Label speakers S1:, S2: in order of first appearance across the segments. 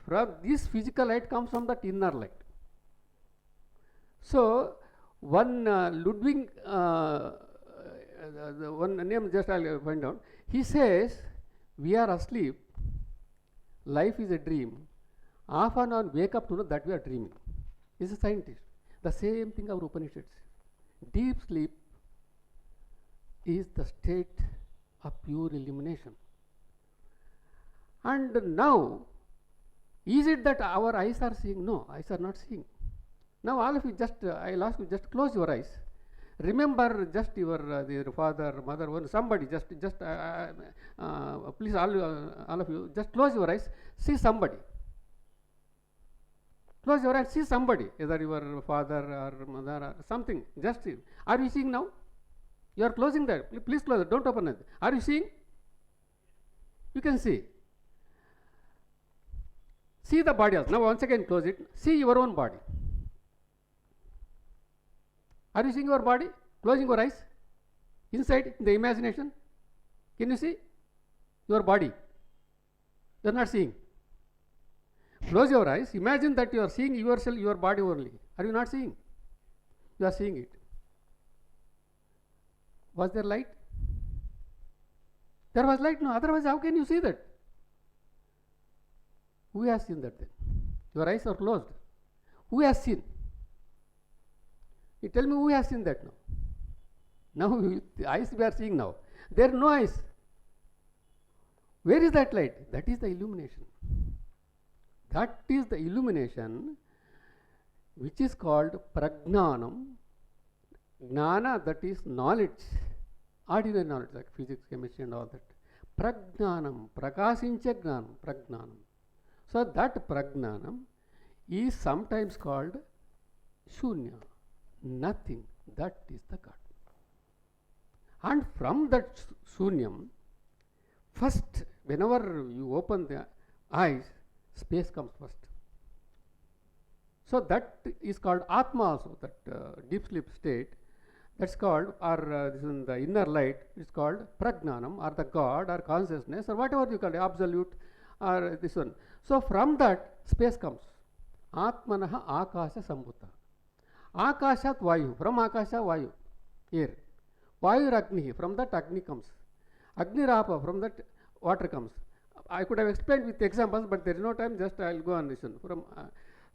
S1: From this physical light comes from that inner light. So one Ludwig, the one name just I'll find out. He says, we are asleep, life is a dream. Half an hour wake up to know that we are dreaming. He's a scientist. The same thing our Upanishads. Deep sleep is the state of pure illumination. And now, is it that our eyes are seeing? No, eyes are not seeing. Now all of you just, I'll ask you, just close your eyes. Remember just your father, mother, one, somebody, just please all of you, just close your eyes, see somebody. Close your eyes, see somebody, either your father or mother or something, just see. Are you seeing now? You are closing that, please close it, don't open it. Are you seeing? You can see. See the body also. Now once again close it, see your own body. Are you seeing your body? Closing your eyes. Inside, in the imagination. Can you see your body? You are not seeing. Close your eyes. Imagine that you are seeing yourself, your body only. Are you not seeing? You are seeing it. Was there light? There was light, no. Otherwise, how can you see that? Who has seen that then? Your eyes are closed. Who has seen? You tell me who has seen that now? Now the eyes we are seeing now. There are no eyes. Where is that light? That is the illumination. That is the illumination which is called pragnanam. Gnana, that is knowledge. Ordinary knowledge like physics, chemistry and all that. Pragnanam, prakasincha gnanam, pragnanam. So that pragnanam is sometimes called shunya. Nothing, that is the God. And from that shunyam, first, whenever you open the eyes, space comes first. So that is called Atma also, that deep sleep state. That's called, or this is the inner light, it's called Pragnanam, or the God, or consciousness, or whatever you call it, absolute, or this one. So from that, space comes. Atmanaha Akasha Sambhuta. Akashat Vayu, from Akasha Vayu, air. Vayu Agni, from that Agni comes. Agni Rapa, from that water comes. I could have explained with examples, but there is no time, just I will go on this one. From,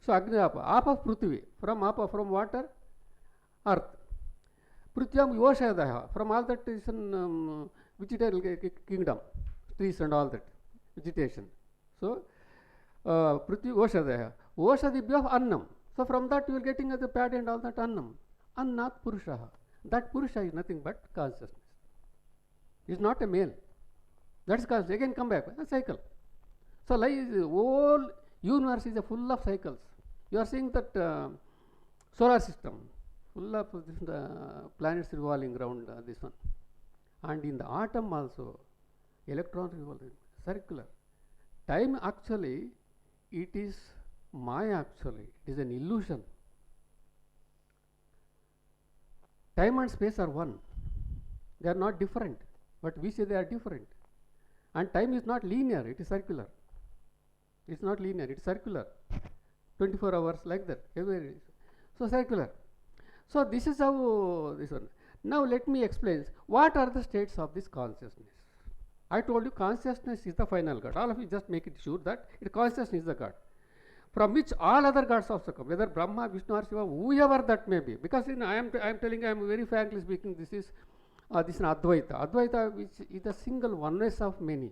S1: so Agni Rapa, Apa Prithvi, from Apa, from water, earth. Prithyam Yoshadaha, from all that is vegetable kingdom, trees and all that, vegetation. So, Prithvi Yoshadaha, Oshadibhya Annam. So from that you are getting the pad and all that annam. Annat Purushaha. That Purusha is nothing but consciousness. He is not a male. That is consciousness. Again come back, a cycle. So life is, whole universe is full of cycles. You are seeing that solar system, full of planets revolving around this one. And in the atom also, electrons revolving, circular. Time actually, it is Maya actually, it is an illusion. Time and space are one. They are not different, but we say they are different. And time is not linear, it is circular. It is not linear, it is circular. 24 hours like that, every. So circular. So this is how this one. Now let me explain what are the states of this consciousness. I told you consciousness is the final God. All of you just make it sure that consciousness is the God, from which all other gods also come, whether Brahma, Vishnu or Shiva, whoever that may be. Because I am telling, I am very frankly speaking, this is Advaita. Advaita, which is the single oneness of many.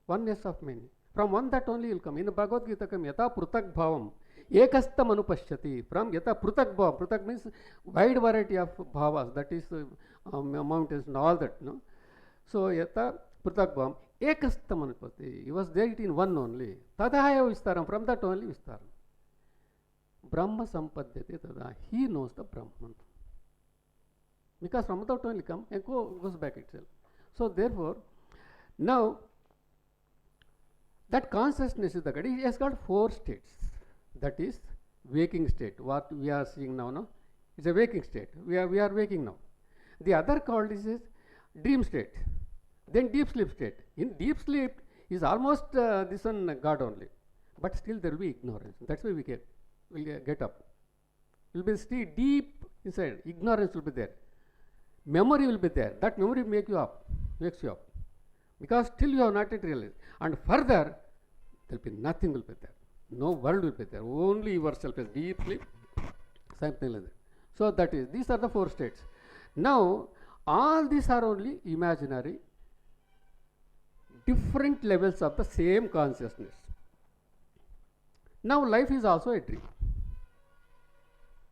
S1: Oneness of many. From one that only will come. In the Bhagavad Gita, come Yata Prutak Bhavam, Ekastam Anupashyati. From Yata Prutak Bhavam, Prutak means wide variety of bhavas, that is mountains and all that. No? So Yata Prutak Bhavam, Ekastam Anupashyati. He was there in one only. Tadahaya Vistaram, from that only Vistaram. Brahma Sampadyate Tada. He knows the Brahman. Because from that only come and goes back itself. So therefore, now that consciousness is the God. It has got 4 states. That is waking state. What we are seeing now, no? It's a waking state. We are waking now. The other called is dream state. Then deep sleep state. In deep sleep is almost this one God only. but still there will be ignorance. That's why we'll get up. Will be still deep inside. Ignorance will be there. Memory will be there. That memory makes you up, because still you have not yet realized. And further, there will be nothing will be there. No world will be there. Only yourself is deep sleep, something like that. So that is, these are the 4 states. Now, all these are only imaginary, different levels of the same consciousness. Now, life is also a dream.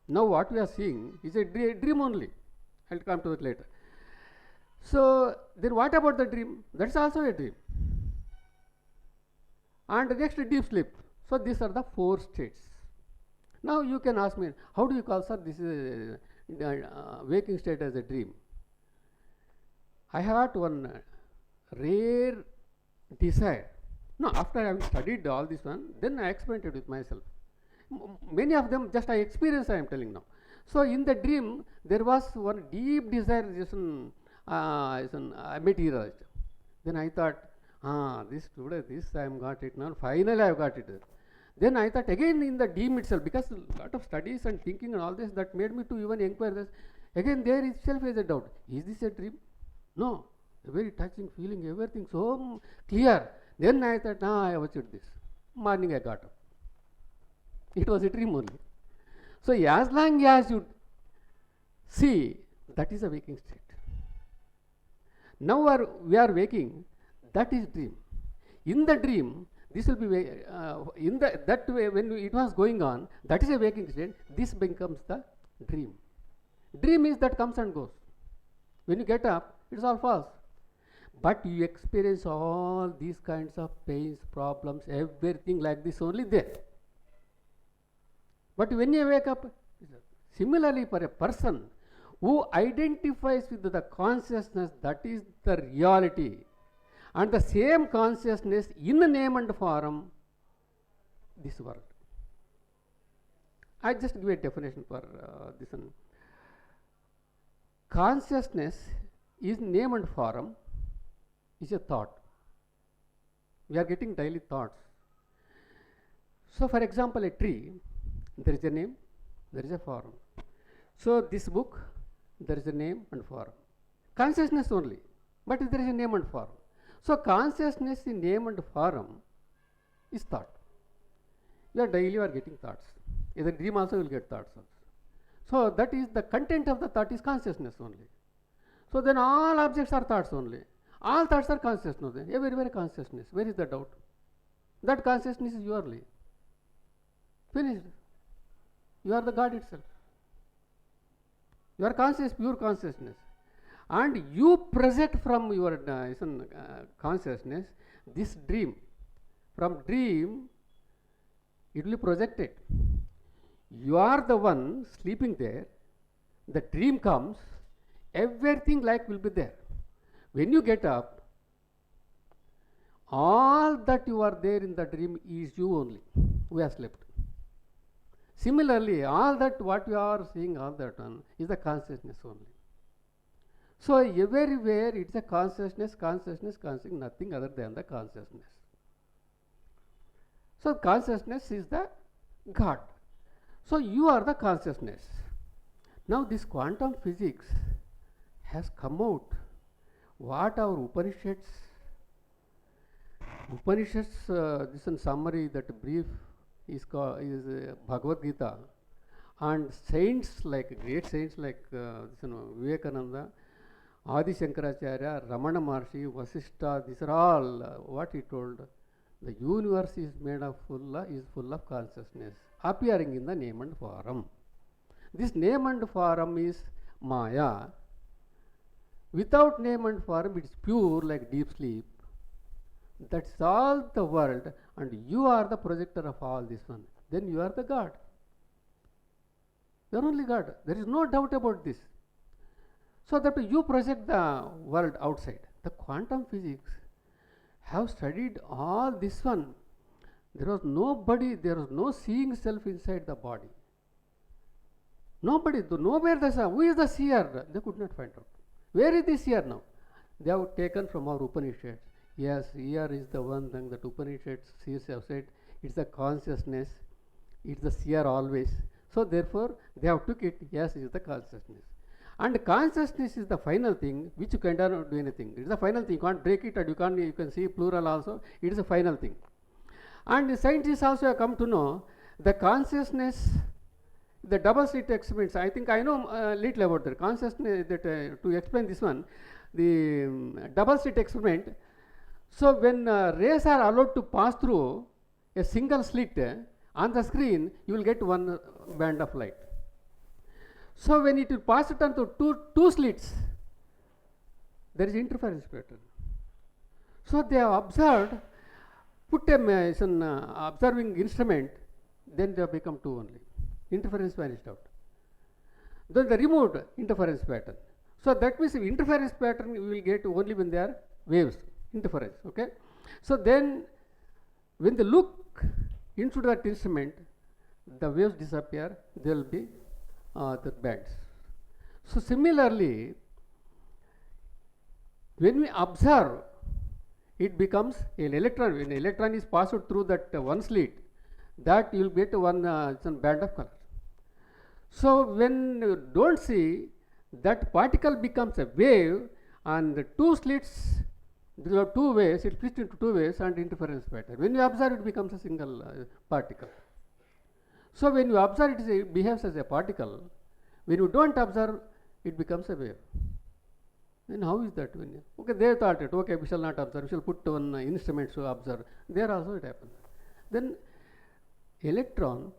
S1: Now, what we are seeing is a dream only. I'll come to it later. So, then what about the dream? That's also a dream. And next, deep sleep. So, these are the 4 states. Now, you can ask me, how do you call, sir, this is a waking state as a dream? I had one rare desire. No, after having studied all this one, then I experimented with myself. Many of them just I experienced, I am telling now. So, in the dream, there was one deep desire, materialized. Then I thought, this I am got it now, finally I have got it. Then I thought again in the dream itself, because a lot of studies and thinking and all this, that made me to even inquire this. Again there itself is a doubt. Is this a dream? No. A very touching feeling, everything so clear. Then I thought, I have achieved this. Morning I got up. It was a dream only. So as long as you see, that is a waking state. Now we are waking, that is dream. In the dream, this will be that way when it was going on, that is a waking state. This becomes the dream. Dream is that comes and goes. When you get up, it is all false. But you experience all these kinds of pains, problems, everything like this only there. But when you wake up, similarly for a person who identifies with the consciousness, that is the reality, and the same consciousness in name and form, this world. I just give a definition for this one. Consciousness is name and form, is a thought. We are getting daily thoughts. So, for example, a tree, there is a name, there is a form. So, this book, there is a name and form. Consciousness only, but there is a name and form. So, consciousness in name and form is thought. You are daily getting thoughts. In the dream also you will get thoughts also. So, that is the content of the thought is consciousness only. So, then all objects are thoughts only. All thoughts are consciousness. Everywhere consciousness. Where is the doubt? That consciousness is yourly. Finished. You are the God itself. You are conscious, pure consciousness. And you project from your consciousness this dream. From dream, it will be projected. You are the one sleeping there. The dream comes. Everything like will be there. When you get up, all that you are there in the dream is you only, who has slept. Similarly, all that what you are seeing, all that one is the consciousness only. So, everywhere it is a consciousness, nothing other than the consciousness. So, consciousness is the God. So, you are the consciousness. Now, this quantum physics has come out. What our Upanishads, this in summary, that brief is called Bhagavad Gita, and saints like great saints like Vivekananda, Adi Shankaracharya, Ramana Maharshi, Vasishtha, these are all what he told. The universe is made of full of consciousness, appearing in the name and form. This name and form is Maya. Without name and form, it is pure like deep sleep. That's all the world, and you are the projector of all this one. Then you are the God. You are only God. There is no doubt about this. So that you project the world outside. The quantum physics have studied all this one. There was no seeing self inside the body. Nobody, nowhere who is the seer? They could not find out. Where is this seer now? They have taken from our Upanishads. Yes, here is the one thing that Upanishads seers have said, it's a consciousness, it's the seer always. So therefore, they have took it, yes, it is the consciousness. And consciousness is the final thing which you cannot do anything. It is the final thing. You can't break it, and you can see plural also. It is a final thing. And the scientists also have come to know the consciousness, the double slit experiments. I think I know little about the consciousness. That to explain this one, the double slit experiment. So when rays are allowed to pass through a single slit on the screen, you will get one band of light. So when it will pass it on to two slits, there is interference pattern. So they have observed, put an observing instrument, then they have become two only. Interference vanished out. Then they removed interference pattern. So that means interference pattern you will get only when there are waves, interference. Okay. So then when they look into that instrument, the waves disappear, there will be the bands. So similarly, when we observe, it becomes an electron. When an electron is passed through that one slit, that you will get one band of color. So when you don't see, that particle becomes a wave, and the two slits, there are two waves, it splits into two waves and interference pattern. When you observe, it becomes a single particle. So when you observe, it behaves as a particle. When you don't observe, it becomes a wave. Then how is that? Okay, they thought it, okay, we shall not observe, we shall put one instrument to observe. There also it happens. Then electron